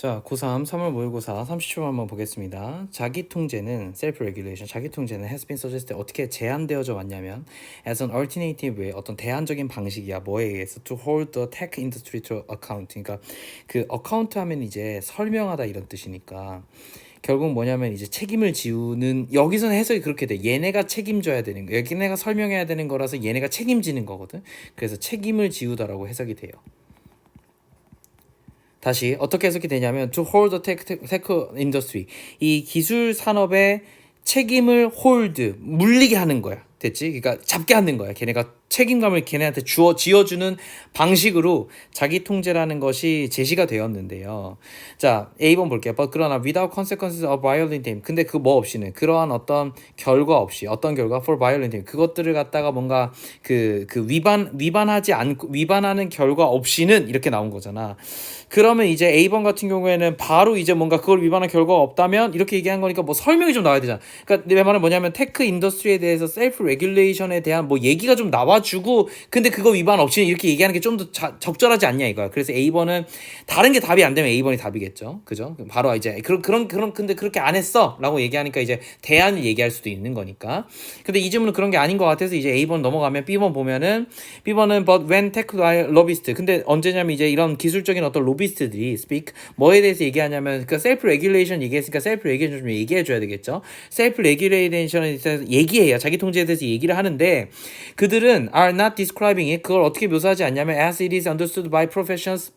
자, 고3 3월 모의고사 30초 한번 보겠습니다. 자기통제는 self-regulation, 자기통제는 has been suggested 어떻게 제한되어져 왔냐면 as an alternative way, 어떤 대안적인 방식이야. 뭐에 의해서 to hold the tech industry to account. 그러니까 그 account 하면 이제 설명하다 이런 뜻이니까 결국 뭐냐면 이제 책임을 지우는, 여기서는 해석이 그렇게 돼. 얘네가 책임져야 되는 거, 얘네가 설명해야 되는 거라서 얘네가 책임지는 거거든. 그래서 책임을 지우다라고 해석이 돼요. 다시 어떻게 해석이 되냐면 to hold the tech industry, 이 기술 산업의 책임을 hold, 물리게 하는 거야. 됐지? 그러니까 잡게 하는 거야. 걔네가 책임감을 걔네한테 지어주는 방식으로 자기 통제라는 것이 제시가 되었는데요. 자, A번 볼게요. But 그러나 without consequences of violent aim. 근데 그 뭐 없이는, 그러한 어떤 결과 없이, 어떤 결과 for violent aim, 그것들을 갖다가 뭔가 위반하지 않고, 위반하는 결과 없이는, 이렇게 나온 거잖아. 그러면 이제 A번 같은 경우에는 바로 이제 뭔가 그걸 위반한 결과가 없다면 이렇게 얘기한 거니까 뭐 설명이 좀 나와야 되잖아. 그러니까 내 말은 뭐냐면 테크 인더스트리에 대해서 셀프 레귤레이션에 대한 뭐 얘기가 좀 나와주고, 근데 그거 위반 없이는 이렇게 얘기하는 게 좀 더 적절하지 않냐 이거야. 그래서 A번은 다른 게 답이 안 되면 A번이 답이겠죠. 그죠? 바로 이제 그런 근데 그렇게 안 했어라고 얘기하니까 이제 대안을 얘기할 수도 있는 거니까. 근데 이 질문은 그런 게 아닌 것 같아서 이제 A번 넘어가면 B번 보면은, B번은 but when tech lobbyist, 근데 언제냐면 이제 이런 기술적인 어떤 로비스트들이 speak, 뭐에 대해서 얘기하냐면 그 셀프 레귤레이션 얘기했으니까 셀프 레귤레이션 좀 얘기해 줘야 되겠죠. 셀프 레귤레이션에 대해서 얘기해요. 자기 통제에 대해서 얘기를 하는데, 그들은 are not describing it, 그걸 어떻게 묘사하지 않냐면 as it is understood by professionals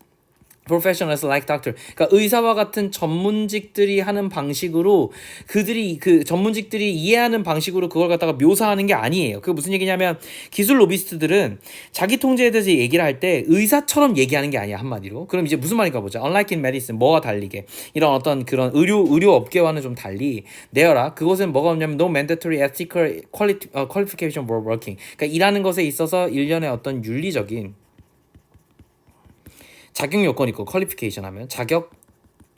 like doctor. 그러니까 의사와 같은 전문직들이 하는 방식으로, 그들이 그 전문직들이 이해하는 방식으로 그걸 갖다가 묘사하는 게 아니에요. 그게 무슨 얘기냐면 기술 로비스트들은 자기 통제에 대해서 얘기를 할 때 의사처럼 얘기하는 게 아니야, 한마디로. 그럼 이제 무슨 말인가 보자. Unlike in medicine, 뭐와 달리게 이런 어떤 그런 의료 업계와는 좀 달리 내어라. 그것은 뭐가 없냐면 no mandatory ethical qualification for working. 그러니까 일하는 것에 있어서 일련의 어떤 윤리적인 자격 요건 있고, 퀄리피케이션 하면 자격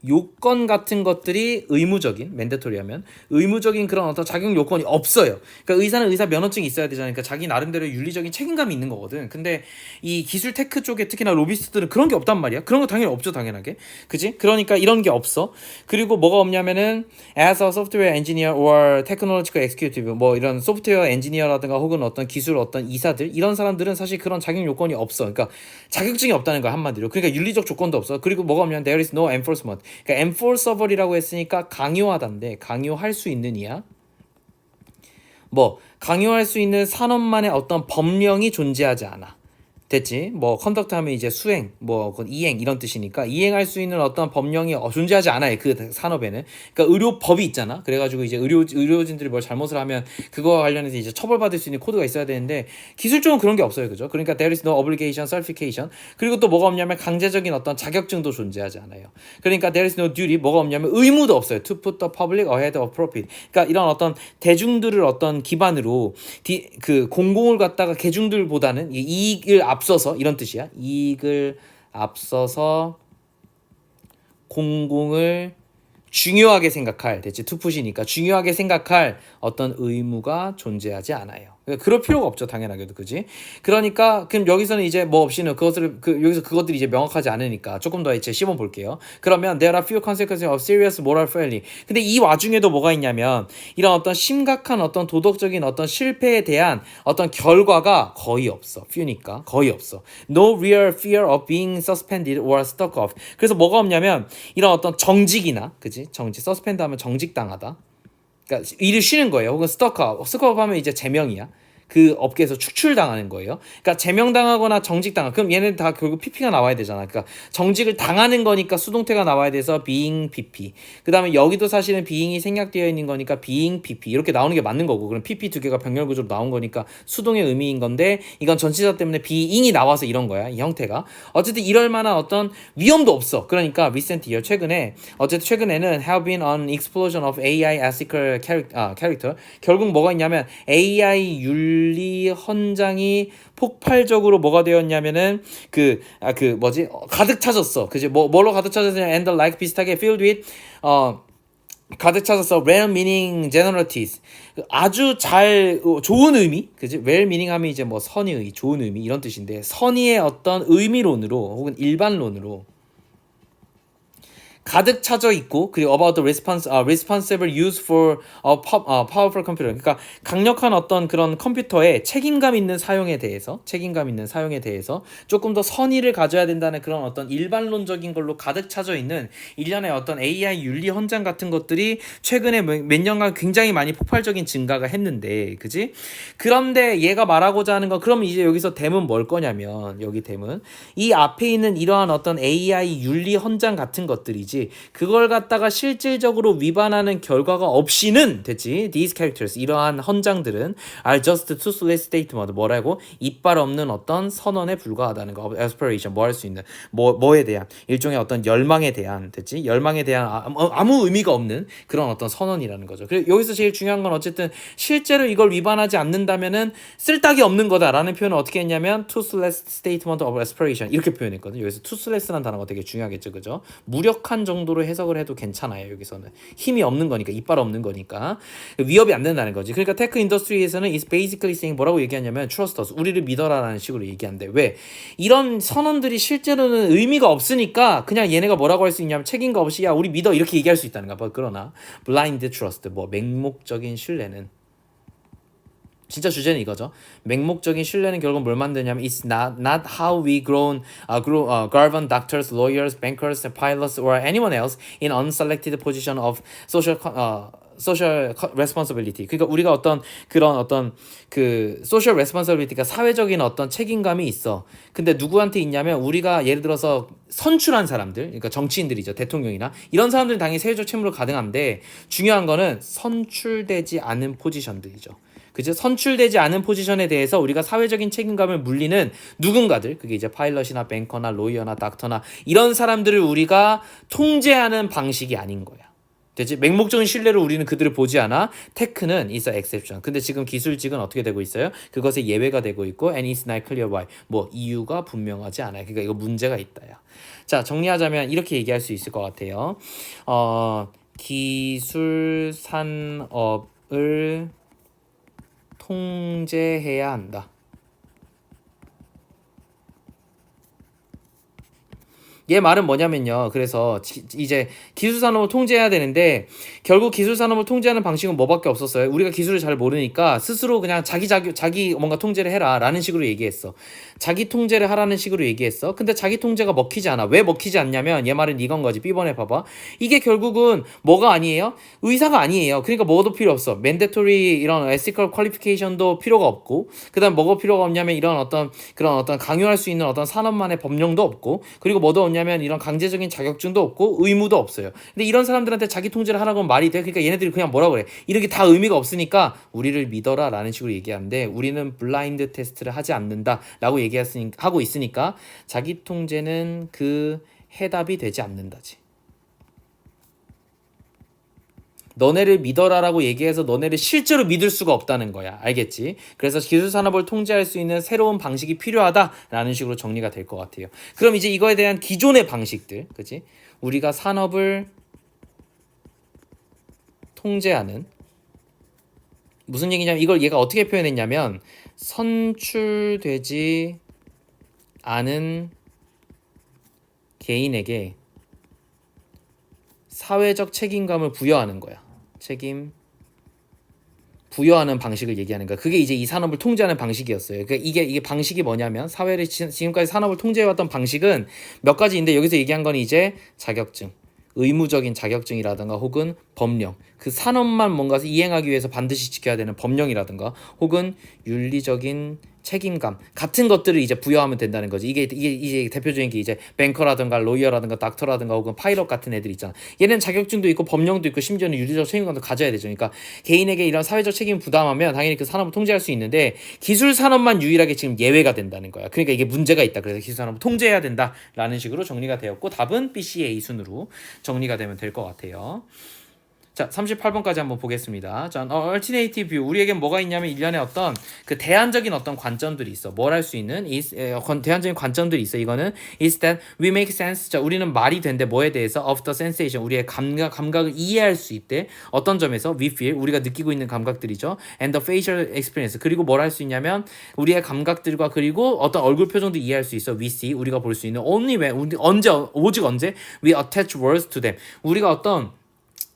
요건 같은 것들이 의무적인, 맨데토리 하면 의무적인 그런 어떤 자격 요건이 없어요. 그러니까 의사는 의사 면허증이 있어야 되잖아요. 그러니까 자기 나름대로 윤리적인 책임감이 있는 거거든. 근데 이 기술 테크 쪽에 특히나 로비스트들은 그런 게 없단 말이야. 그런 거 당연히 없죠, 당연하게. 그지? 그러니까 이런 게 없어. 그리고 뭐가 없냐면은 as a software engineer or technological executive, 뭐 이런 소프트웨어 엔지니어라든가 혹은 어떤 기술 어떤 이사들, 이런 사람들은 사실 그런 자격 요건이 없어. 그러니까 자격증이 없다는 거야, 한마디로. 그러니까 윤리적 조건도 없어. 그리고 뭐가 없냐면 there is no enforcement. 그러니까 enforceable이라고 했으니까 강요하다인데, 강요할 수 있는 이야. 뭐 강요할 수 있는 산업만의 어떤 법령이 존재하지 않아. 됐지? 뭐 컨덕트 하면 이제 수행, 뭐 이행 이런 뜻이니까 이행할 수 있는 어떤 법령이 존재하지 않아요. 그 산업에는. 그러니까 의료법이 있잖아. 그래가지고 이제 의료진들이 뭘 잘못을 하면 그거와 관련해서 이제 처벌받을 수 있는 코드가 있어야 되는데, 기술적으로 그런 게 없어요. 그죠? 그러니까 there is no obligation, certification. 그리고 또 뭐가 없냐면 강제적인 어떤 자격증도 존재하지 않아요. 그러니까 there is no duty, 뭐가 없냐면 의무도 없어요. to put the public ahead of profit. 그러니까 이런 어떤 대중들을 어떤 기반으로 그 공공을 갖다가 대중들보다는 이익을 앞서서, 이런 뜻이야. 이익을 앞서서 공공을 중요하게 생각할, 대체 투풋이니까 중요하게 생각할 어떤 의무가 존재하지 않아요. 그럴 필요가 없죠, 당연하게도. 그지? 그러니까 그럼 여기서는 이제 뭐 없이는 그것을 여기서 그것들이 이제 명확하지 않으니까 조금 더 이제 씹어 볼게요. 그러면 there are few consequences of serious moral failing. 근데 이 와중에도 뭐가 있냐면 이런 어떤 심각한 어떤 도덕적인 어떤 실패에 대한 어떤 결과가 거의 없어. few니까 거의 없어. No real fear of being suspended or stuck off. 그래서 뭐가 없냐면 이런 어떤 정직이나, 그지? 정직, 서스펜드 하면 정직당하다. 그러니까 일을 쉬는 거예요. 혹은 스토크업 하면 이제 제명이야. 그 업계에서 축출당하는 거예요. 그러니까 제명당하거나 정직당하. 그럼 얘네는 다 결국 PP가 나와야 되잖아. 그러니까 정직을 당하는 거니까 수동태가 나와야 돼서 being PP. 그다음에 여기도 사실은 being이 생략되어 있는 거니까 being PP. 이렇게 나오는 게 맞는 거고. 그럼 PP 두 개가 병렬 구조로 나온 거니까 수동의 의미인 건데, 이건 전치사 때문에 being이 나와서 이런 거야. 이 형태가. 어쨌든 이럴 만한 어떤 위험도 없어. 그러니까 recent year, 최근에는 have been an explosion of AI ethical character. 결국 뭐가 있냐면 AI 윤리 헌장이 폭발적으로 뭐가 되었냐면은 가득 차졌어. 그지? 뭘로 가득 차졌냐? and the like 비슷하게 filled with 가득 차졌어. well meaning generalities. 아주 좋은 의미. 그지? well meaning 하면 이제 뭐 선의, 좋은 의미 이런 뜻인데, 선의의 어떤 의미론으로 혹은 일반론으로 가득 차져 있고 그리고 about the responsible use for powerful computer 그러니까 강력한 어떤 그런 컴퓨터의 책임감 있는 사용에 대해서 조금 더 선의를 가져야 된다는 그런 어떤 일반론적인 걸로 가득 차져 있는 일련의 어떤 AI 윤리 헌장 같은 것들이 최근에 몇 년간 굉장히 많이 폭발적인 증가가 했는데 그지? 그런데 얘가 말하고자 하는 건 그럼 이제 여기서 댐은 뭘 거냐면 여기 댐은 이 앞에 있는 이러한 어떤 AI 윤리 헌장 같은 것들이지 그걸 갖다가 실질적으로 위반하는 결과가 없이는 됐지. These characters 이러한 헌장들은 are just toothless statement 뭐라고 이빨 없는 어떤 선언에 불과하다는 거. aspiration 뭐 할 수 있는 뭐에 대한 일종의 어떤 열망에 대한 됐지. 열망에 대한 아무 의미가 없는 그런 어떤 선언이라는 거죠. 그리고 여기서 제일 중요한 건 어쨌든 실제로 이걸 위반하지 않는다면은 쓸데기 없는 거다라는 표현을 어떻게 했냐면 toothless statement of aspiration 이렇게 표현했거든요. 여기서 toothless라는 단어가 되게 중요하겠죠, 그죠? 무력한 정도로 해석을 해도 괜찮아요. 여기서는 힘이 없는 거니까 이빨 없는 거니까 위협이 안 된다는 거지. 그러니까 테크 인더스트리에서는 is basically saying 뭐라고 얘기하냐면 trust us 우리를 믿어라라는 식으로 얘기한대. 왜 이런 선언들이 실제로는 의미가 없으니까 그냥 얘네가 뭐라고 할 수 있냐면 책임감 없이 야 우리 믿어 이렇게 얘기할 수 있다는 거야. 그러나 blind trust 뭐 맹목적인 신뢰는 진짜 주제는 이거죠. 맹목적인 신뢰는 결국 뭘 만드냐면 It's not how we govern doctors, lawyers, bankers, pilots, or anyone else in unselected position of social responsibility. 그러니까 우리가 어떤 그런 어떤 그 social responsibility가 사회적인 어떤 책임감이 있어. 근데 누구한테 있냐면 우리가 예를 들어서 선출한 사람들, 그러니까 정치인들이죠. 대통령이나 이런 사람들은 당연히 세계적 책무로 가능한데 중요한 거는 선출되지 않은 포지션들이죠. 그죠? 선출되지 않은 포지션에 대해서 우리가 사회적인 책임감을 물리는 누군가들 그게 이제 파일럿이나 뱅커나 로이어나 닥터나 이런 사람들을 우리가 통제하는 방식이 아닌 거야. 되지? 맹목적인 신뢰로 우리는 그들을 보지 않아. 테크는 is a exception. 근데 지금 기술직은 어떻게 되고 있어요? 그것의 예외가 되고 있고 and it's not clear why. 뭐 이유가 분명하지 않아요. 그러니까 이거 문제가 있다야. 자, 정리하자면 이렇게 얘기할 수 있을 것 같아요. 기술 산업을 통제해야 한다. 얘 말은 뭐냐면요. 그래서 이제 기술 산업을 통제해야 되는데 결국 기술 산업을 통제하는 방식은 뭐밖에 없었어요. 우리가 기술을 잘 모르니까 스스로 그냥 자기 뭔가 통제를 해라라는 식으로 얘기했어. 자기 통제를 하라는 식으로 얘기했어. 근데 자기 통제가 먹히지 않아. 왜 먹히지 않냐면 얘 말은 이건 거지. B번에 봐봐. 이게 결국은 뭐가 아니에요? 의사가 아니에요. 그러니까 뭐도 필요 없어. mandatory 이런 ethical qualification도 필요가 없고 그다음 뭐가 필요가 없냐면 이런 어떤 그런 어떤 강요할 수 있는 어떤 산업만의 법령도 없고 그리고 뭐도 없냐면 이런 강제적인 자격증도 없고 의무도 없어요. 근데 이런 사람들한테 자기 통제를 하라고 하면 말이 돼? 그러니까 얘네들이 그냥 뭐라고 그래? 이렇게 다 의미가 없으니까 우리를 믿어라 라는 식으로 얘기하는데 우리는 블라인드 테스트를 하지 않는다 라고 하고 있으니까 자기 통제는 그 해답이 되지 않는다지. 너네를 믿어라라고 얘기해서 너네를 실제로 믿을 수가 없다는 거야. 알겠지? 그래서 기술 산업을 통제할 수 있는 새로운 방식이 필요하다라는 식으로 정리가 될 것 같아요. 그럼 이제 이거에 대한 기존의 방식들, 그치? 우리가 산업을 통제하는 무슨 얘기냐면 이걸 얘가 어떻게 표현했냐면 선출되지 않은 개인에게 사회적 책임감을 부여하는 거야. 부여하는 방식을 얘기하는 거야. 그게 이제 이 산업을 통제하는 방식이었어요. 그러니까 이게 방식이 뭐냐면 사회를 지금까지 산업을 통제해왔던 방식은 몇 가지인데 여기서 얘기한 건 이제 자격증, 의무적인 자격증이라든가 혹은 법령, 그 산업만 뭔가 이행하기 위해서 반드시 지켜야 되는 법령이라든가 혹은 윤리적인 책임감 같은 것들을 이제 부여하면 된다는 거지. 이게 이제 대표적인 게 이제 뱅커라든가 로이어라든가 닥터라든가 혹은 파일럿 같은 애들 있잖아. 얘는 자격증도 있고 법령도 있고 심지어는 윤리적 책임감도 가져야 되죠. 그러니까 개인에게 이런 사회적 책임을 부담하면 당연히 그 산업을 통제할 수 있는데 기술 산업만 유일하게 지금 예외가 된다는 거야. 그러니까 이게 문제가 있다. 그래서 기술 산업을 통제해야 된다라는 식으로 정리가 되었고 답은 B, C, A 순으로 정리가 되면 될 것 같아요. 자, 38번까지 한번 보겠습니다. 자, alternative view. 우리에겐 뭐가 있냐면 일련의 어떤 그 대안적인 어떤 관점들이 있어. 뭘 할 수 있는 대안적인 관점들이 있어. 이거는 is that we make sense. 자, 우리는 말이 된대 뭐에 대해서 of the sensation. 우리의 감각을 이해할 수 있대. 어떤 점에서 we feel 우리가 느끼고 있는 감각들이죠. and the facial experience. 그리고 뭘 할 수 있냐면 우리의 감각들과 그리고 어떤 얼굴 표정도 이해할 수 있어. we see 우리가 볼 수 있는 only when 오직 언제 we attach words to them. 우리가 어떤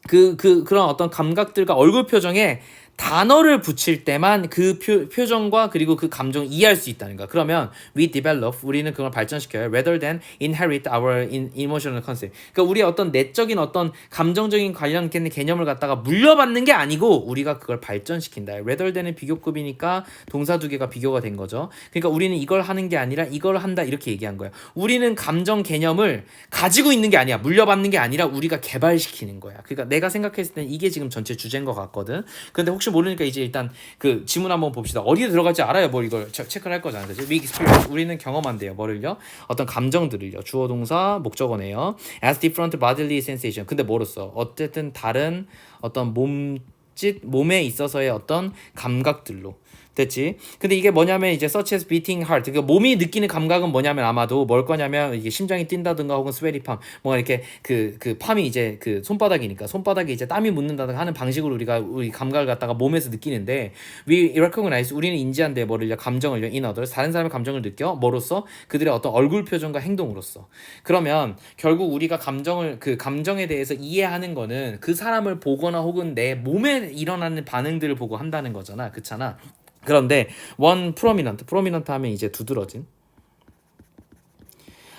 그런 어떤 감각들과 얼굴 표정에 단어를 붙일 때만 그 표정과 그리고 그 감정을 이해할 수 있다는 거야. 그러면 we develop 우리는 그걸 발전시켜요. rather than inherit our emotional concept. 그러니까 우리의 어떤 내적인 어떤 감정적인 관련된 개념을 갖다가 물려받는 게 아니고 우리가 그걸 발전시킨다. rather than은 비교급이니까 동사 두 개가 비교가 된 거죠. 그러니까 우리는 이걸 하는 게 아니라 이걸 한다 이렇게 얘기한 거야. 우리는 감정 개념을 가지고 있는 게 아니야. 물려받는 게 아니라 우리가 개발시키는 거야. 그러니까 내가 생각했을 땐 이게 지금 전체 주제인 것 같거든. 근데 혹시 모르니까 이제 일단 그 지문 한번 봅시다. 어디에 들어갈지 알아야 뭘 이걸 체크를 할 거잖아. 그죠? We experience. 우리는 경험한대요. 뭐를요? 어떤 감정들을요. 주어 동사 목적어네요. As different bodily sensation. 근데 뭐로써? 어쨌든 다른 어떤 몸에 있어서의 어떤 감각들로. 됐지? 근데 이게 뭐냐면 이제 such as beating heart. 그러니까 몸이 느끼는 감각은 뭐냐면 아마도 뭘 거냐면 이게 심장이 뛴다든가 혹은 sweaty palm. 뭔가 이렇게 그 palm이 이제 그 손바닥이니까 손바닥에 이제 땀이 묻는다든가 하는 방식으로 우리 감각을 갖다가 몸에서 느끼는데 we recognize 우리는 인지한대 뭐를요? 감정을요. in others. 다른 사람의 감정을 느껴. 뭐로써? 그들의 어떤 얼굴 표정과 행동으로써. 그러면 결국 우리가 감정에 대해서 이해하는 거는 그 사람을 보거나 혹은 내 몸에 일어나는 반응들을 보고 한다는 거잖아. 그렇잖아. 그런데 one prominent 하면 이제 두드러진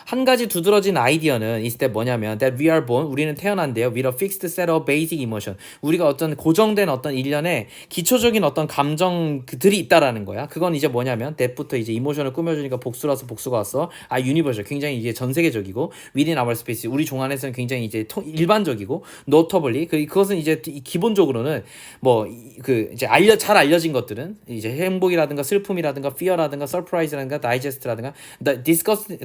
한 가지 두드러진 아이디어는 is that 뭐냐면 that we are born 우리는 태어난대요 with a fixed set of basic emotion 우리가 어떤 고정된 어떤 일련의 기초적인 어떤 감정들이 있다라는 거야. 그건 이제 뭐냐면 that부터 이제 이모션을 꾸며주니까 복수라서 복수가 왔어. universal 굉장히 이게 전 세계적이고 within our space 우리 종 안에서는 굉장히 이제 일반적이고 notably 그것은 이제 기본적으로는 뭐 이제 잘 알려진 것들은 이제 행복이라든가 슬픔이라든가 fear라든가 surprise라든가 digest라든가 disgust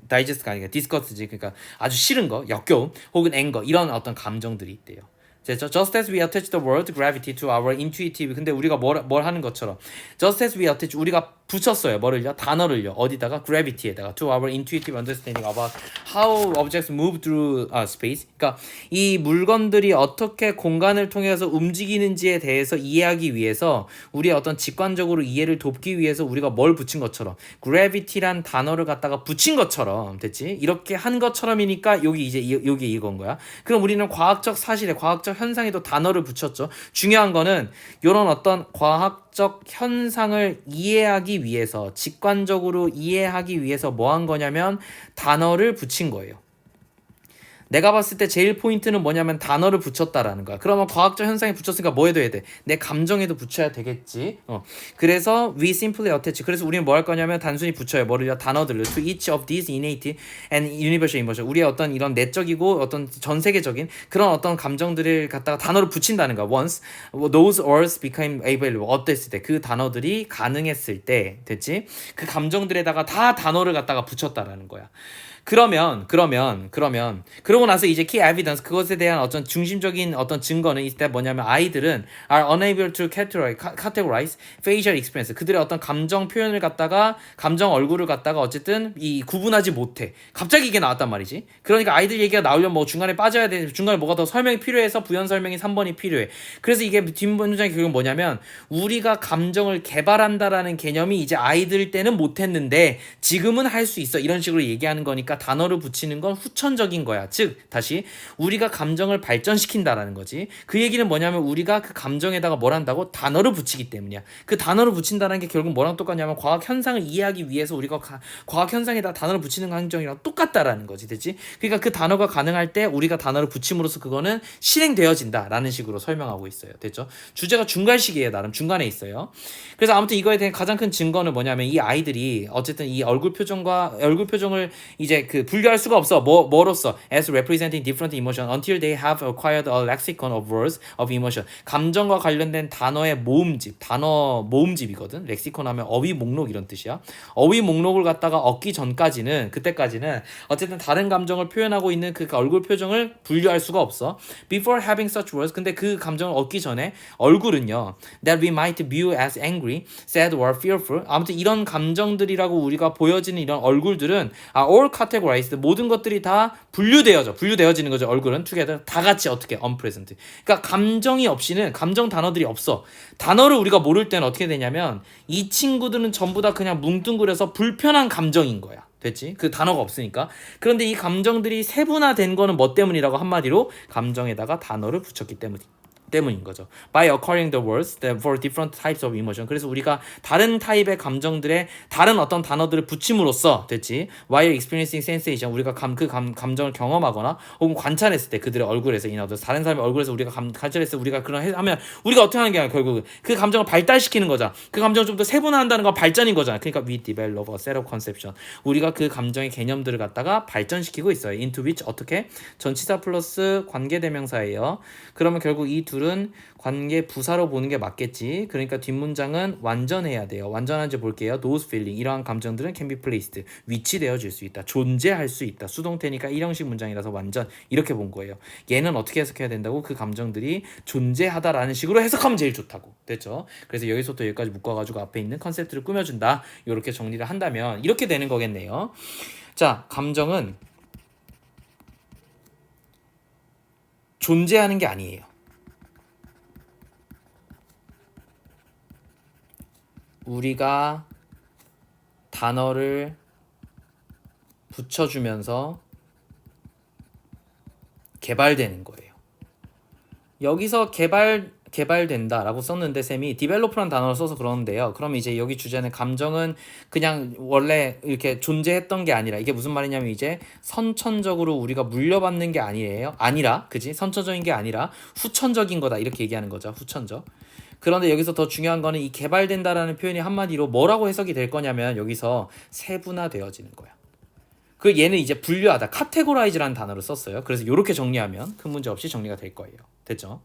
다이제스트가 아니라 디스커스지. 그러니까 아주 싫은 거, 역겨움 혹은 앵거 이런 어떤 감정들이 있대요. Just as we attach the word gravity to our intuitive 근데 우리가 뭘 하는 것처럼 just as we attach 우리가 붙였어요. 뭐를요? 단어를요. 어디다가? gravity에다가 to our intuitive understanding about how objects move through space. 그러니까 이 물건들이 어떻게 공간을 통해서 움직이는지에 대해서 이해하기 위해서 우리의 어떤 직관적으로 이해를 돕기 위해서 우리가 뭘 붙인 것처럼 gravity란 단어를 갖다가 붙인 것처럼 됐지? 이렇게 한 것처럼이니까 여기 이건 거야. 그럼 우리는 과학적 사실에 과학적 현상에도 단어를 붙였죠. 중요한 거는 이런 어떤 과학적 현상을 이해하기 위해서 직관적으로 이해하기 위해서 뭐 한 거냐면 단어를 붙인 거예요. 내가 봤을 때 제일 포인트는 뭐냐면 단어를 붙였다라는 거야. 그러면 과학적 현상에 붙였으니까 뭐 해도 돼? 내 감정에도 붙여야 되겠지. 그래서 we simply attach. 그래서 우리는 뭐 할 거냐면 단순히 붙여요. 뭐를요? 단어들을 to each of these innate and universal emotion. 우리의 어떤 이런 내적이고 어떤 전 세계적인 그런 어떤 감정들을 갖다가 단어를 붙인다는 거야. Once those words became available. 어땠을 때 그 단어들이 가능했을 때 됐지? 그 감정들에다가 다 단어를 갖다가 붙였다라는 거야. 그러면 그러고 나서 이제 key evidence 그것에 대한 어떤 중심적인 어떤 증거는 이때 뭐냐면 아이들은 are unable to categorize facial experience 그들의 어떤 감정 표현을 갖다가 감정 얼굴을 갖다가 어쨌든 이 구분하지 못해. 갑자기 이게 나왔단 말이지. 그러니까 아이들 얘기가 나오려면 뭐 중간에 빠져야 돼. 중간에 뭐가 더 설명이 필요해서 부연 설명이 3번이 필요해. 그래서 이게 뒷문장의 결국은 뭐냐면 우리가 감정을 개발한다라는 개념이 이제 아이들 때는 못했는데 지금은 할 수 있어. 이런 식으로 얘기하는 거니까 단어를 붙이는 건 후천적인 거야. 즉 다시 우리가 감정을 발전시킨다라는 거지. 그 얘기는 뭐냐면 우리가 그 감정에다가 뭘 한다고? 단어를 붙이기 때문이야. 그 단어를 붙인다는 게 결국 뭐랑 똑같냐면 과학 현상을 이해하기 위해서 우리가 과학 현상에다 단어를 붙이는 감정이랑 똑같다라는 거지. 됐지? 그러니까 그 단어가 가능할 때 우리가 단어를 붙임으로써 그거는 실행되어진다라는 식으로 설명하고 있어요. 됐죠? 주제가 중간식이에요. 나름 중간에 있어요. 그래서 아무튼 이거에 대한 가장 큰 증거는 뭐냐면 이 아이들이 어쨌든 이 얼굴 표정을 이제 이제 그 분류할 수가 없어. 뭐로써 as representing different emotion until they have acquired a lexicon of words of emotion. 감정과 관련된 단어의 모음집, 단어 모음집이거든. 렉시콘 하면 어휘 목록 이런 뜻이야. 어휘 목록을 갖다가 얻기 전까지는 그때까지는 어쨌든 다른 감정을 표현하고 있는 그 얼굴 표정을 분류할 수가 없어. Before having such words. 근데 그 감정을 얻기 전에 얼굴은요. That we might view as angry, sad or fearful. 아무튼 이런 감정들이라고 우리가 보여지는 이런 얼굴들은 all categorized. 모든 것들이 다 분류되어지는 거죠. 얼굴은 together 다 같이 어떻게 unpresent. 그러니까 감정이 없이는 감정 단어들이 없어. 단어를 우리가 모를 때는 어떻게 되냐면 이 친구들은 전부 다 그냥 뭉뚱그려서 불편한 감정인 거야. 됐지? 그 단어가 없으니까. 그런데 이 감정들이 세분화된 거는 뭐 때문이라고 한마디로 감정에다가 단어를 붙였기 때문인 거죠. By acquiring the words for different types of emotion. 그래서 우리가 다른 타입의 감정들의 다른 어떤 단어들을 붙임으로써 됐지. While experiencing sensation. 우리가 감정을 경험하거나 혹은 관찰했을 때 그들의 얼굴에서 다른 사람의 얼굴에서 우리가 관찰했을 때 우리가 그런 하면 우리가 어떻게 하는 게 아니라 결국 그 감정을 발달시키는 거잖아. 그 감정을 좀 더 세분화한다는 건 발전인 거잖아. 그러니까 we develop a set of conception. 우리가 그 감정의 개념들을 갖다가 발전시키고 있어요. Into which 어떻게? 전치사 플러스 관계대명사예요. 그러면 결국 이 둘은 관계 부사로 보는 게 맞겠지. 그러니까 뒷문장은 완전해야 돼요. 완전한지 볼게요. Those feeling 이러한 감정들은 can be placed 위치되어질 수 있다. 존재할 수 있다. 수동태니까 일형식 문장이라서 완전 이렇게 본 거예요. 얘는 어떻게 해석해야 된다고? 그 감정들이 존재하다라는 식으로 해석하면 제일 좋다고. 됐죠? 그래서 여기서부터 여기까지 묶어가지고 앞에 있는 컨셉트를 꾸며준다. 이렇게 정리를 한다면 이렇게 되는 거겠네요. 자, 감정은 존재하는 게 아니에요. 우리가 단어를 붙여주면서 개발되는 거예요. 여기서 개발된다라고 썼는데 쌤이 develop라는 단어를 써서 그러는데요. 그럼 이제 여기 주제는 감정은 그냥 원래 이렇게 존재했던 게 아니라 이게 무슨 말이냐면 이제 선천적으로 우리가 물려받는 게 아니라 그지? 선천적인 게 아니라 후천적인 거다 이렇게 얘기하는 거죠. 후천적. 그런데 여기서 더 중요한 거는 이 개발된다라는 표현이 한마디로 뭐라고 해석이 될 거냐면 여기서 세분화되어지는 거야. 그 얘는 이제 분류하다, 카테고라이즈라는 단어를 썼어요. 그래서 이렇게 정리하면 큰 문제 없이 정리가 될 거예요. 됐죠?